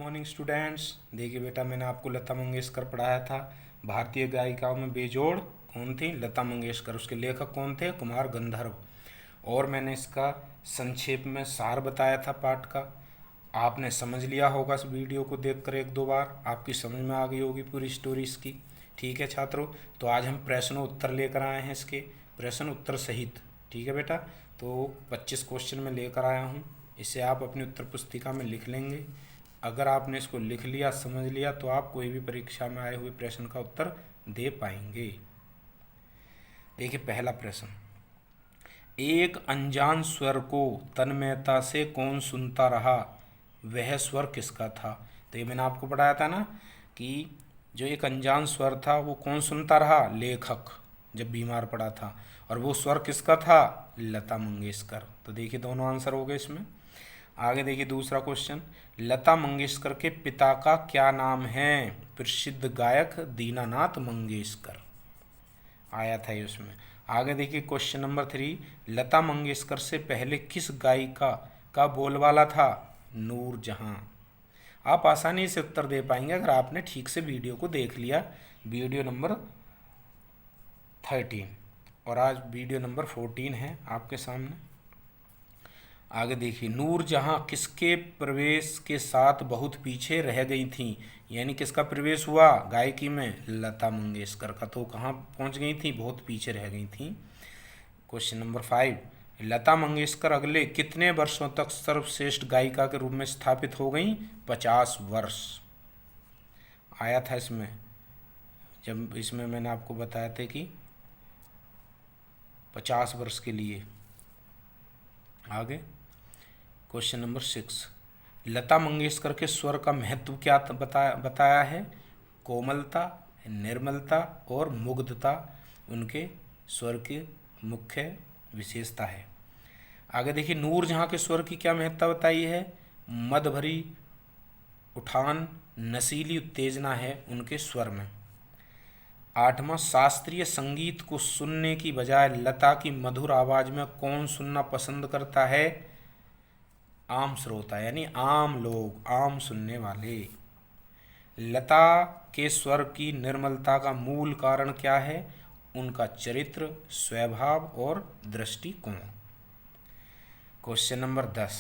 Morning students. देखिए बेटा, मैंने आपको लता मंगेशकर पढ़ाया था। भारतीय गायिकाओं में बेजोड़ कौन थी? लता मंगेशकर। उसके लेखक कौन थे? कुमार गंधर्व। और मैंने इसका संक्षेप में सार बताया था पाठ का। आपने समझ लिया होगा इस वीडियो को देखकर, एक दो बार आपकी समझ में आ गई होगी पूरी स्टोरी इसकी। ठीक है छात्रों, तो आज हम प्रश्न उत्तर लेकर आए हैं इसके, प्रश्न उत्तर सहित। ठीक है बेटा, तो 25 क्वेश्चन में लेकर आया हूँ। इसे आप अपनी उत्तर पुस्तिका में लिख लेंगे। अगर आपने इसको लिख लिया, समझ लिया, तो आप कोई भी परीक्षा में आए हुए प्रश्न का उत्तर दे पाएंगे। देखिए पहला प्रश्न, एक अनजान स्वर को तन्मयता से कौन सुनता रहा, वह स्वर किसका था? तो ये मैंने आपको पढ़ाया था ना कि जो एक अनजान स्वर था वो कौन सुनता रहा? लेखक, जब बीमार पड़ा था। और वो स्वर किसका था? लता मंगेशकर। तो देखिए दोनों आंसर हो गए इसमें। आगे देखिए दूसरा क्वेश्चन, लता मंगेशकर के पिता का क्या नाम है? प्रसिद्ध गायक दीनानाथ मंगेशकर, आया था ये उसमें। आगे देखिए क्वेश्चन नंबर 3, लता मंगेशकर से पहले किस गायिका का बोलबाला था? नूरजहां। आप आसानी से उत्तर दे पाएंगे अगर आपने ठीक से वीडियो को देख लिया। वीडियो नंबर 13 और आज वीडियो नंबर 14 है आपके सामने। आगे देखिए, नूरजहां किसके प्रवेश के साथ बहुत पीछे रह गई थी? यानी किसका प्रवेश हुआ गायकी में? लता मंगेशकर का। तो कहाँ पहुँच गई थी? बहुत पीछे रह गई थी। क्वेश्चन नंबर 5, लता मंगेशकर अगले कितने वर्षों तक सर्वश्रेष्ठ गायिका के रूप में स्थापित हो गई? 50 वर्ष, आया था इसमें। जब इसमें मैंने आपको बताया था कि 50 वर्ष के लिए। आगे क्वेश्चन नंबर 6, लता मंगेशकर के स्वर का महत्व क्या बताया है? कोमलता, निर्मलता और मुग्धता उनके स्वर की मुख्य विशेषता है। आगे देखिए, नूरजहां के स्वर की क्या महत्ता बताई है? मद भरी उठान, नशीली उत्तेजना है उनके स्वर में। 8वां, शास्त्रीय संगीत को सुनने की बजाय लता की मधुर आवाज में कौन सुनना पसंद करता है? आम श्रोता, यानी आम लोग, आम सुनने वाले। लता के स्वर की निर्मलता का मूल कारण क्या है? उनका चरित्र, स्वभाव और दृष्टिकोण। क्वेश्चन नंबर 10,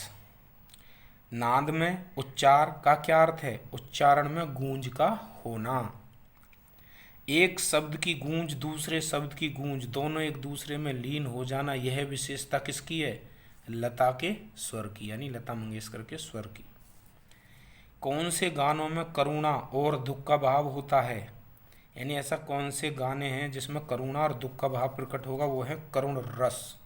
नाद में उच्चार का क्या अर्थ है? उच्चारण में गूंज का होना। एक शब्द की गूंज दूसरे शब्द की गूंज दोनों एक दूसरे में लीन हो जाना, यह विशेषता किसकी है? लता के स्वर की, यानी लता मंगेशकर के स्वर की। कौन से गानों में करुणा और दुख का भाव होता है? यानी ऐसा कौन से गाने हैं जिसमें करुणा और दुख का भाव प्रकट होगा? वो है करुण रस।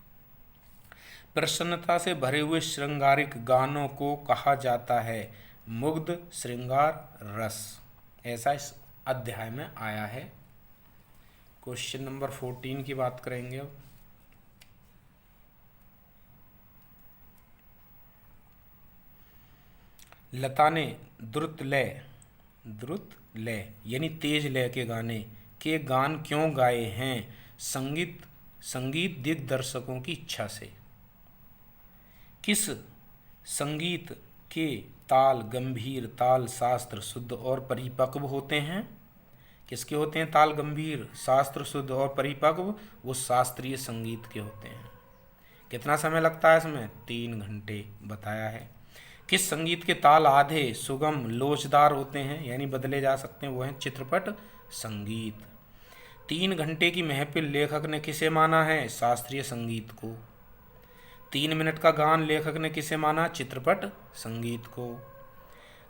प्रसन्नता से भरे हुए श्रृंगारिक गानों को कहा जाता है मुग्ध श्रृंगार रस। ऐसा इस अध्याय में आया है। क्वेश्चन नंबर 14 की बात करेंगे अब। लता ने द्रुत लय यानी तेज लय के गाने के गान क्यों गाए हैं? संगीत दिग्दर्शकों की इच्छा से। किस संगीत के ताल गंभीर, ताल शास्त्र शुद्ध और परिपक्व होते हैं? किसके होते हैं ताल गंभीर, शास्त्र शुद्ध और परिपक्व? वो शास्त्रीय संगीत के होते हैं। कितना समय लगता है इसमें? 3 घंटे बताया है। किस संगीत के ताल आधे सुगम लोचदार होते हैं, यानी बदले जा सकते हैं? वो हैं चित्रपट संगीत। 3 घंटे की महफिल लेखक ने किसे माना है? शास्त्रीय संगीत को। 3 मिनट का गान लेखक ने किसे माना? चित्रपट संगीत को।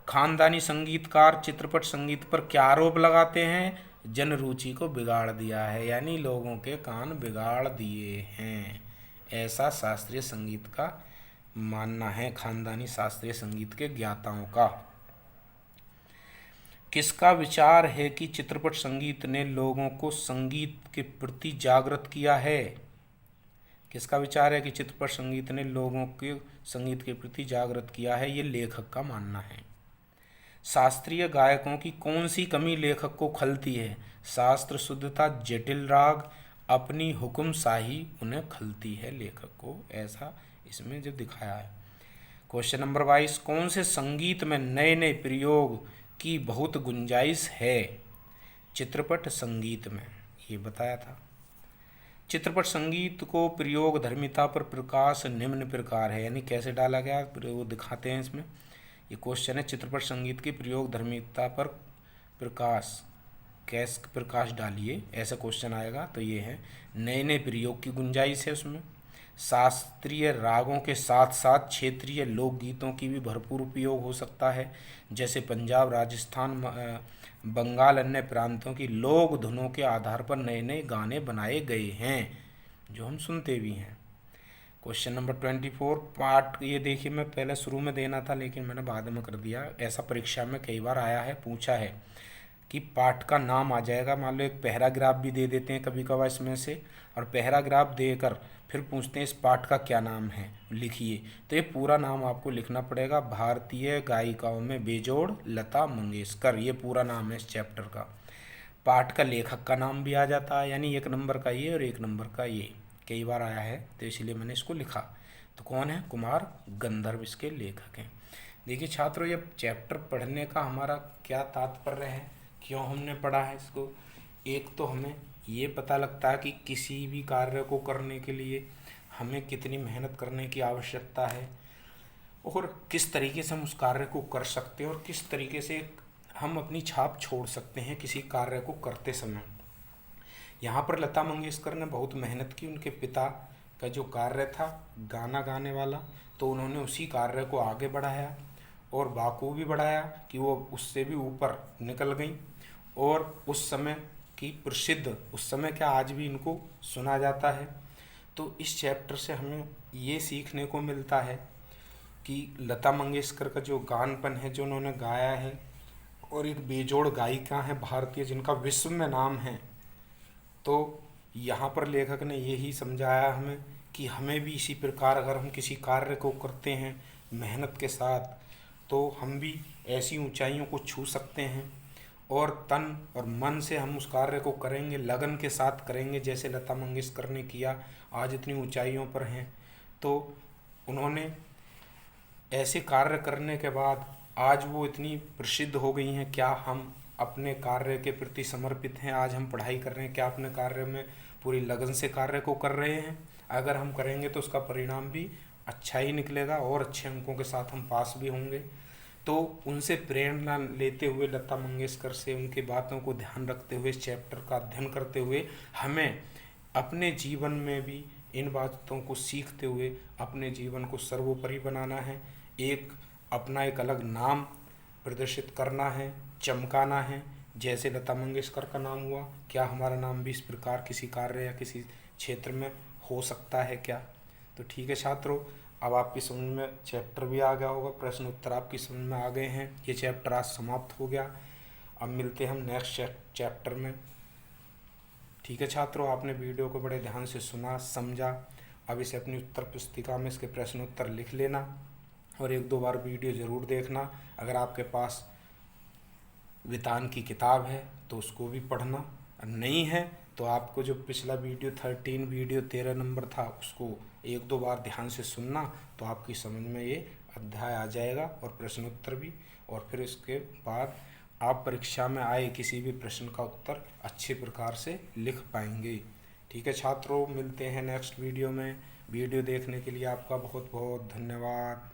खानदानी संगीतकार चित्रपट संगीत पर क्या आरोप लगाते हैं? जन रुचि को बिगाड़ दिया है, यानी लोगों के कान बिगाड़ दिए हैं, ऐसा शास्त्रीय संगीत का मानना है, खानदानी शास्त्रीय संगीत के ज्ञाताओं का। किसका विचार है कि चित्रपट संगीत ने लोगों को संगीत के प्रति जागृत किया है? किसका विचार है कि चित्रपट संगीत ने लोगों के संगीत के प्रति जागृत किया है? ये लेखक का मानना है। शास्त्रीय गायकों की कौन सी कमी लेखक को खलती है? शास्त्र शुद्धता, जटिल राग, अपनी हुक्म शाही उन्हें खलती है लेखक को, ऐसा इसमें जो दिखाया है। क्वेश्चन नंबर 22, कौन से संगीत में नए नए प्रयोग की बहुत गुंजाइश है? चित्रपट संगीत में, ये बताया था। चित्रपट संगीत को प्रयोग धर्मिता पर प्रकाश निम्न प्रकार है, यानी कैसे डाला गया प्रयोग दिखाते हैं इसमें। ये क्वेश्चन है, चित्रपट संगीत की प्रयोग धर्मिता पर प्रकाश, कैसे प्रकाश डालिए, ऐसा क्वेश्चन आएगा। तो ये है, नए नए प्रयोग की गुंजाइश है उसमें। शास्त्रीय रागों के साथ साथ क्षेत्रीय लोकगीतों की भी भरपूर उपयोग हो सकता है, जैसे पंजाब, राजस्थान, बंगाल, अन्य प्रांतों की लोक धुनों के आधार पर नए नए गाने बनाए गए हैं, जो हम सुनते भी हैं। क्वेश्चन नंबर 24, पाठ, ये देखिए मैं पहले शुरू में देना था लेकिन मैंने बाद में कर दिया। ऐसा परीक्षा में कई बार आया है, पूछा है कि पाठ का नाम आ जाएगा, मान लो एक पैराग्राफ भी दे देते हैं कभी कभार इसमें से, और पैराग्राफ देकर फिर पूछते हैं इस पाठ का क्या नाम है, लिखिए। तो ये पूरा नाम आपको लिखना पड़ेगा, भारतीय गायिकाओं में बेजोड़ लता मंगेशकर, ये पूरा नाम है इस चैप्टर का। पाठ का लेखक का नाम भी आ जाता है, यानी 1 नंबर का ये और 1 नंबर का ये, कई बार आया है तो इसलिए मैंने इसको लिखा। तो कौन है? कुमार गंधर्व इसके लेखक हैं। देखिए छात्रों, ये चैप्टर पढ़ने का हमारा क्या तात्पर्य है, क्यों हमने पढ़ा है इसको? एक तो हमें ये पता लगता है कि किसी भी कार्य को करने के लिए हमें कितनी मेहनत करने की आवश्यकता है, और किस तरीके से हम उस कार्य को कर सकते हैं, और किस तरीके से हम अपनी छाप छोड़ सकते हैं किसी कार्य को करते समय। यहाँ पर लता मंगेशकर ने बहुत मेहनत की, उनके पिता का जो कार्य था गाना गाने वाला, तो उन्होंने उसी कार्य को आगे बढ़ाया और बाखूबी बढ़ाया कि वो उससे भी ऊपर निकल गई, और उस समय की प्रसिद्ध, उस समय क्या आज भी इनको सुना जाता है। तो इस चैप्टर से हमें ये सीखने को मिलता है कि लता मंगेशकर का जो गानपन है, जो उन्होंने गाया है, और एक बेजोड़ गायिका है भारतीय जिनका विश्व में नाम है। तो यहाँ पर लेखक ने यही समझाया हमें कि हमें भी इसी प्रकार अगर हम किसी कार्य को करते हैं मेहनत के साथ, तो हम भी ऐसी ऊंचाइयों को छू सकते हैं, और तन और मन से हम उस कार्य को करेंगे, लगन के साथ करेंगे, जैसे लता मंगेशकर ने किया, आज इतनी ऊंचाइयों पर हैं। तो उन्होंने ऐसे कार्य करने के बाद आज वो इतनी प्रसिद्ध हो गई हैं। क्या हम अपने कार्य के प्रति समर्पित हैं? आज हम पढ़ाई कर रहे हैं, क्या अपने कार्य में पूरी लगन से कार्य को कर रहे हैं? अगर हम करेंगे तो उसका परिणाम भी अच्छा ही निकलेगा, और अच्छे अंकों के साथ हम पास भी होंगे। तो उनसे प्रेरणा लेते हुए, लता मंगेशकर से, उनकी बातों को ध्यान रखते हुए, इस चैप्टर का अध्ययन करते हुए, हमें अपने जीवन में भी इन बातों को सीखते हुए अपने जीवन को सर्वोपरि बनाना है, अपना एक अलग नाम प्रदर्शित करना है, चमकाना है। जैसे लता मंगेशकर का नाम हुआ, क्या हमारा नाम भी इस प्रकार किसी कार्य या किसी क्षेत्र में हो सकता है क्या? तो ठीक है छात्रों, अब आपकी समझ में चैप्टर भी आ गया होगा, प्रश्न उत्तर आपकी समझ में आ गए हैं। ये चैप्टर आज समाप्त हो गया, अब मिलते हैं हम नेक्स्ट चैप्टर में। ठीक है छात्रों, आपने वीडियो को बड़े ध्यान से सुना, समझा। अब इसे अपनी उत्तर पुस्तिका में इसके प्रश्न उत्तर लिख लेना, और 1-2 बार वीडियो ज़रूर देखना। अगर आपके पास वितान की किताब है तो उसको भी पढ़ना, नहीं है तो आपको जो पिछला वीडियो 13 नंबर था उसको 1-2 बार ध्यान से सुनना, तो आपकी समझ में ये अध्याय आ जाएगा और प्रश्न उत्तर भी। और फिर इसके बाद आप परीक्षा में आए किसी भी प्रश्न का उत्तर अच्छे प्रकार से लिख पाएंगे। ठीक है छात्रों, मिलते हैं नेक्स्ट वीडियो में। वीडियो देखने के लिए आपका बहुत बहुत धन्यवाद।